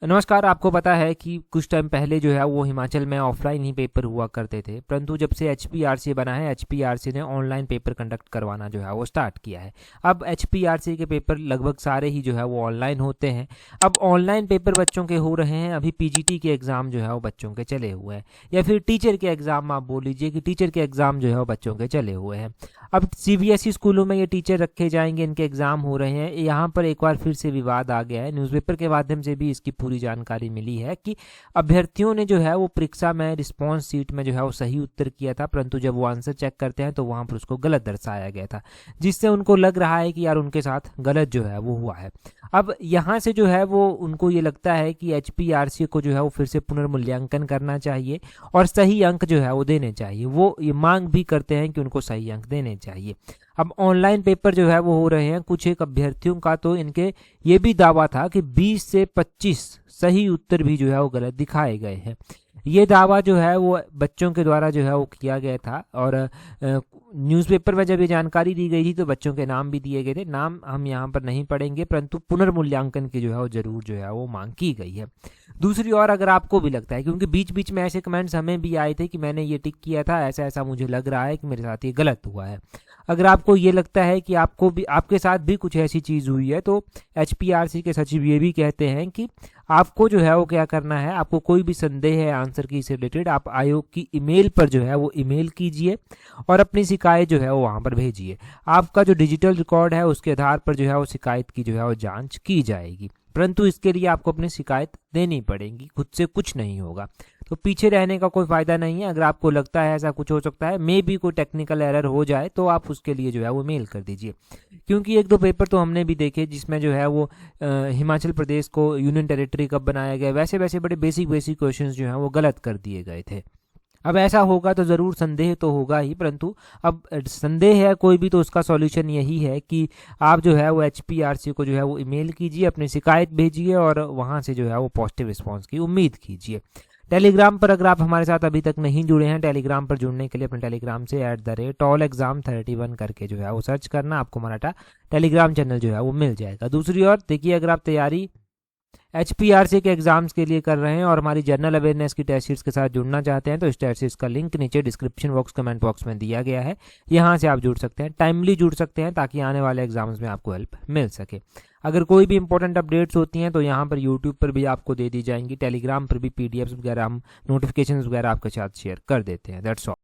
नमस्कार। आपको पता है कि कुछ टाइम पहले जो है वो हिमाचल में ऑफलाइन ही पेपर हुआ करते थे, परंतु जब से एचपीआरसी बना है एचपीआरसी ने ऑनलाइन पेपर कंडक्ट करवाना जो है वो स्टार्ट किया है। अब एचपीआरसी के पेपर लगभग सारे ही जो है वो ऑनलाइन होते हैं। अब ऑनलाइन पेपर बच्चों के हो रहे हैं। अभी पीजीटी के एग्ज़ाम जो है वो बच्चों के चले हुए हैं, या फिर टीचर के एग्ज़ाम आप बोल लीजिए कि टीचर के एग्ज़ाम जो है वो बच्चों के चले हुए हैं। अब सीबीएसई स्कूलों में ये टीचर रखे जाएंगे, इनके एग्ज़ाम हो रहे हैं। यहाँ पर एक बार फिर से विवाद आ गया है। न्यूज़पेपर के माध्यम से भी इसकी पूरी जानकारी मिली है कि अभ्यर्थियों ने जो है वो परीक्षा में रिस्पॉन्स सीट में जो है वो सही उत्तर किया था, परंतु जब वो आंसर चेक करते हैं तो वहाँ पर उसको गलत दर्शाया गया था, जिससे उनको लग रहा है कि यार उनके साथ गलत जो है वो हुआ है। अब यहाँ से जो है वो उनको ये लगता है कि एचपीआरसी को जो है वो फिर से पुनर्मूल्यांकन करना चाहिए और सही अंक जो है वो देने चाहिए। वो ये मांग भी करते हैं कि उनको सही अंक देने चाहिए। अब ऑनलाइन पेपर जो है वो हो रहे हैं। कुछ एक अभ्यर्थियों का तो इनके ये भी दावा था कि 20 से 25 सही उत्तर भी जो है वो गलत दिखाए गए हैं। ये दावा जो है वो बच्चों के द्वारा जो है वो किया गया था, और न्यूज़पेपर में जब ये जानकारी दी गई थी तो बच्चों के नाम भी दिए गए थे। नाम हम यहाँ पर नहीं पढ़ेंगे, परंतु पुनर्मूल्यांकन की जो है वो जरूर जो है वो मांग की गई है। दूसरी ओर अगर आपको भी लगता है, क्योंकि बीच बीच में ऐसे कमेंट्स हमें भी आए थे कि मैंने ये टिक किया था, ऐसा ऐसा मुझे लग रहा है कि मेरे साथ ये गलत हुआ है। अगर आपको ये लगता है कि आपको भी आपके साथ भी कुछ ऐसी चीज़ हुई है, तो एचपीआरसी के सचिव ये भी कहते हैं कि आपको जो है वो क्या करना है, आपको कोई भी संदेह है आंसर की से रिलेटेड, आप आयोग की ईमेल पर जो है वो ईमेल कीजिए और अपनी शिकायत जो है वो वहाँ पर भेजिए। आपका जो डिजिटल रिकॉर्ड है उसके आधार पर जो है वो शिकायत की जो है वो जांच की जाएगी, परंतु इसके लिए आपको अपनी शिकायत देनी पड़ेगी, खुद से कुछ नहीं होगा। तो पीछे रहने का कोई फ़ायदा नहीं है। अगर आपको लगता है ऐसा कुछ हो सकता है, मे भी कोई टेक्निकल एरर हो जाए, तो आप उसके लिए जो है वो मेल कर दीजिए। क्योंकि एक दो पेपर तो हमने भी देखे जिसमें जो है वो हिमाचल प्रदेश को यूनियन टेरिटरी कब बनाया गया, वैसे वैसे बड़े बेसिक बेसिक क्वेश्चंस जो हैं वो गलत कर दिए गए थे। अब ऐसा होगा तो ज़रूर संदेह तो होगा ही, परंतु अब संदेह है कोई भी तो उसका सॉल्यूशन यही है कि आप जो है वो एचपीआरसी को जो है वो ईमेल कीजिए, अपनी शिकायत भेजिए और वहाँ से जो है वो पॉजिटिव रिस्पांस की उम्मीद कीजिए। टेलीग्राम पर अगर आप हमारे साथ अभी तक नहीं जुड़े हैं, टेलीग्राम पर जुड़ने के लिए अपने टेलीग्राम से @allexam31 करके जो है वो सर्च करना, आपको हमारा टेलीग्राम चैनल जो है वो मिल जाएगा। दूसरी ओर देखिए, अगर आप तैयारी एचपीआरसी के एग्जाम्स के लिए कर रहे हैं और हमारी जनरल अवेयरनेस की टेस्ट सीरीज के साथ जुड़ना चाहते हैं, तो इस टेस्ट सीरीज का लिंक नीचे डिस्क्रिप्शन बॉक्स कमेंट बॉक्स में दिया गया है। यहाँ से आप जुड़ सकते हैं, टाइमली जुड़ सकते हैं, ताकि आने वाले एग्जाम्स में आपको हेल्प मिल सके। अगर कोई भी इंपॉर्टेंट अपडेट्स होती हैं तो यहाँ पर यूट्यूब पर भी आपको दे दी जाएंगी, टेलीग्राम पर भी पीडीएफ्स वगैरह हम नोटिफिकेशन वगैरह आपके साथ शेयर कर देते हैं। That's all.